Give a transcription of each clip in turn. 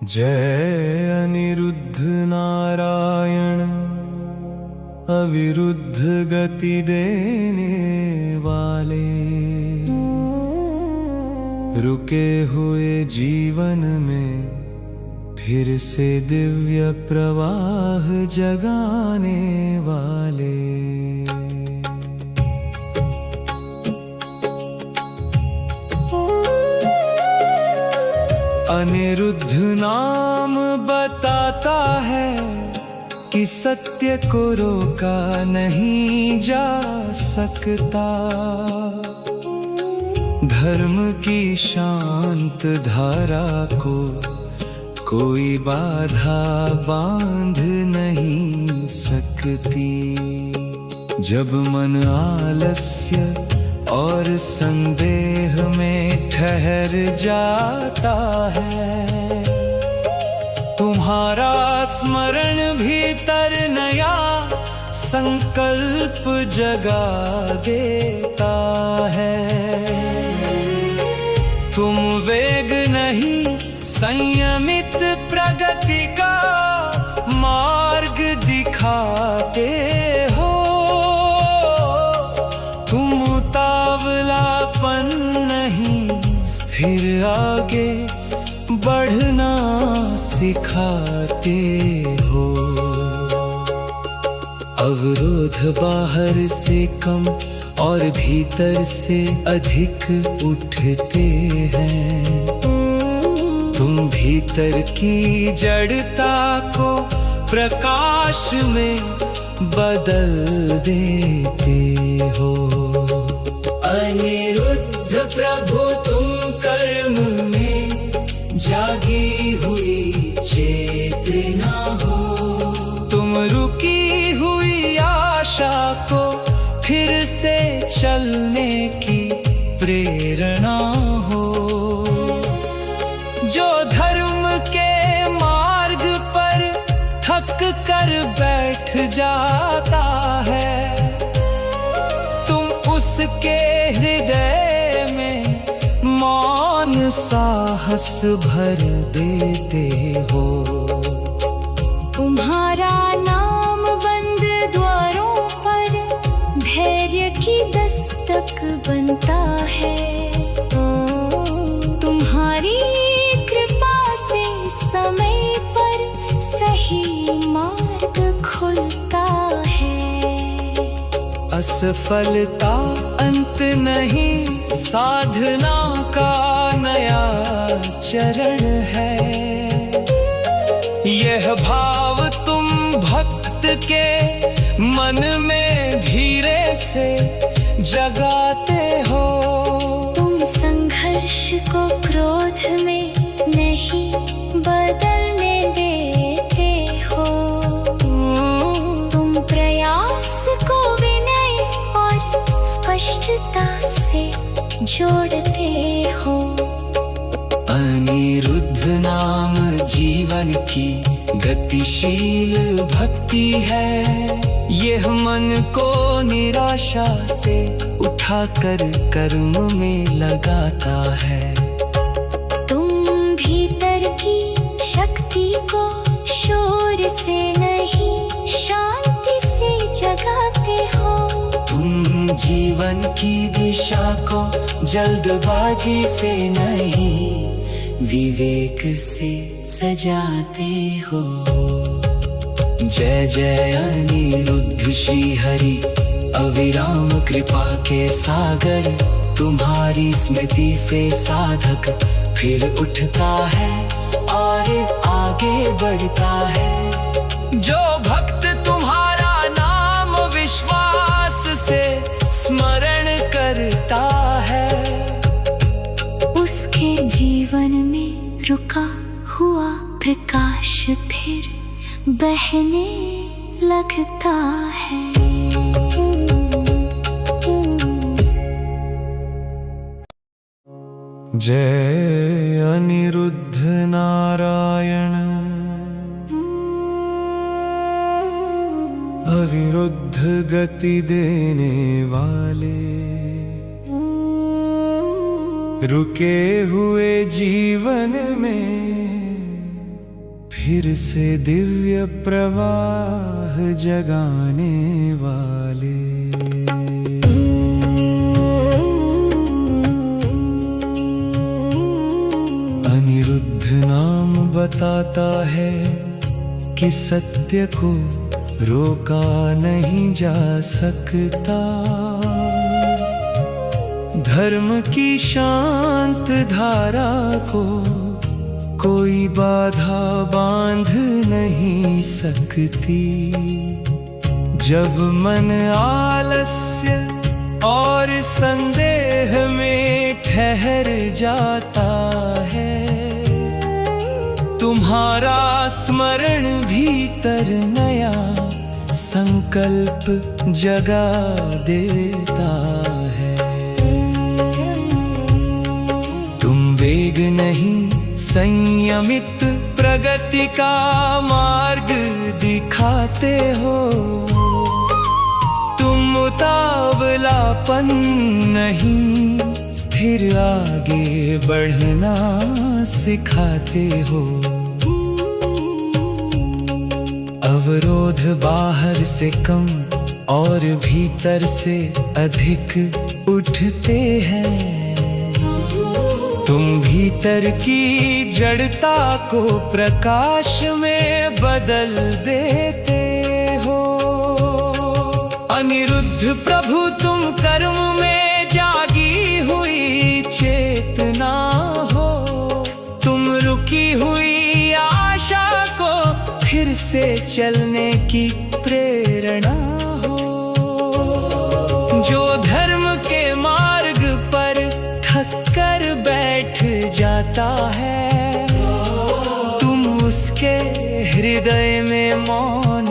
जय अनिरुद्ध नारायण, अविरुद्ध गति देने वाले, रुके हुए जीवन में फिर से दिव्य प्रवाह जगाने वाले। अनिरुद्ध नाम बताता है कि सत्य को रोका नहीं जा सकता, धर्म की शांत धारा को कोई बाधा बांध नहीं सकती। जब मन आलस्य और संदेह में ठहर जाता है, तुम्हारा स्मरण भीतर नया संकल्प जगा देता है। तुम वेग नहीं संयमित प्रगति का मार्ग दिखाते हो। तुम उतावलापन नहीं स्थिर आगे बढ़ना सिखाते हो। अवरोध बाहर से कम और भीतर से अधिक उठते हैं। तुम भीतर की जड़ता को प्रकाश में बदल देते हो। अनिरुद्ध प्रभु तुम कर्म में जागी हुई चेतना हो। तुम रुकी हुई आशा को फिर से चलने की प्रेरणा हो। जो धर्म के मार्ग पर थक कर बैठ जाता है, तुम उसके हृदय में मौन साहस भर देते हो। तुम्हारा नाम बंद द्वारों पर धैर्य की दस्तक बनता है। तुम्हारी कृपा से समय पर सही मार्ग खुलता है। असफलता अंत नहीं, साधना का नया चरण है। यह भाव तुम भक्त के मन में धीरे से जगाते हो। तुम संघर्ष को क्रोध में नहीं बदलने देते हो। तुम प्रयास को विनय और स्पष्टता से जोड़ते हो। अनिरुद्ध नाम जीवन की गतिशील भक्ति है। यह मन को निराशा से उठाकर कर्म में लगाता है। तुम भीतर की शक्ति को शोर से नहीं शांति से जगाते हो। तुम जीवन की दिशा को जल्दबाजी से नहीं विवेक से सजाते हो। जय जय अनिरुद्ध श्री हरि, अविराम कृपा के सागर। तुम्हारी स्मृति से साधक फिर उठता है और आगे बढ़ता है। जो भक्त तुम्हारा नाम विश्वास से स्मरण करता है, उसके जीवन में रुका हुआ प्रकाश फिर बहने लगता है। जय अनिरुद्ध नारायण, अविरुद्ध गति देने वाले, रुके हुए जीवन में फिर से दिव्य प्रवाह जगाने वाले। अनिरुद्ध नाम बताता है कि सत्य को रोका नहीं जा सकता। धर्म की शांत धारा को कोई बाधा बांध नहीं सकती। जब मन आलस्य और संदेह में ठहर जाता है, तुम्हारा स्मरण भीतर नया संकल्प जगा देता है। तुम वेग नहीं संयमित प्रगति का मार्ग दिखाते हो। तुम उतावलापन नहीं, स्थिर आगे बढ़ना सिखाते हो। अवरोध बाहर से कम और भीतर से अधिक उठते हैं। तुम भीतर की जड़ता को प्रकाश में बदल देते हो। अनिरुद्ध प्रभु तुम कर्म में जागी हुई चेतना हो। तुम रुकी हुई आशा को फिर से चलने की प्रेरणा हो। जो धर्म के मार्ग पर थक कर बैठ जाता है, तुम उसके हृदय में मौन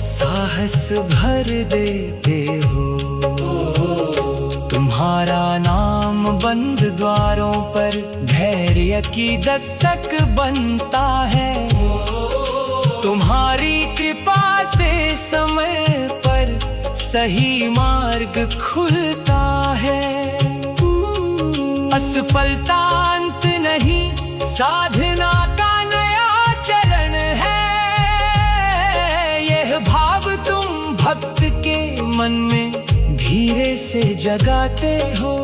साहस भर देते हो। तुम्हारा नाम बंद द्वारों पर धैर्य की दस्तक बनता है। तुम्हारी कृपा से समय पर सही मार्ग खुलता है। असफलता अंत नहीं, साधना का नया चरण है। यह भाव तुम भक्त के मन में धीरे से जगाते हो।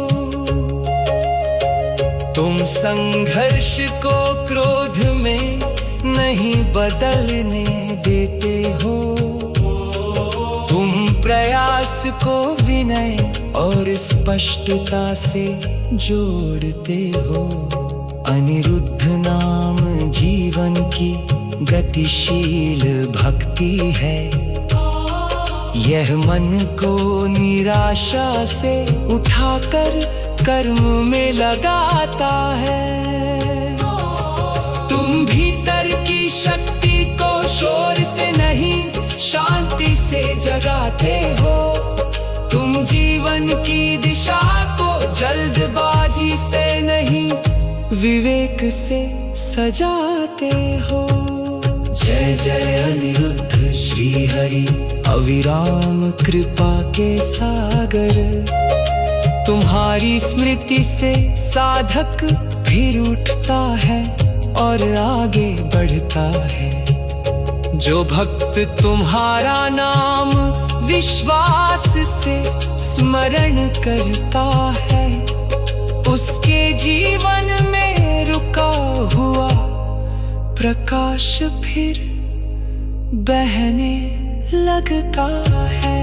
तुम संघर्ष को क्रोध में नहीं बदलने देते हो। तुम प्रयास को विनय और स्पष्टता से जोड़ते हो। अनिरुद्ध नाम जीवन की गतिशील भक्ति है। यह मन को निराशा से उठाकर कर्म में लगाता है। तुम भीतर की शक्ति को शोर से नहीं, शांति से जगाते हो। तुम जीवन की दिशा को जल्दबाजी से नहीं, विवेक से सजाते हो। जय जय अनिरुद्ध श्री हरि, अविराम कृपा के सागर। तुम्हारी स्मृति से साधक फिर उठता है और आगे बढ़ता है। जो भक्त तुम्हारा नाम विश्वास से स्मरण करता है, उसके जीवन में रुका हुआ प्रकाश फिर बहने लगता है।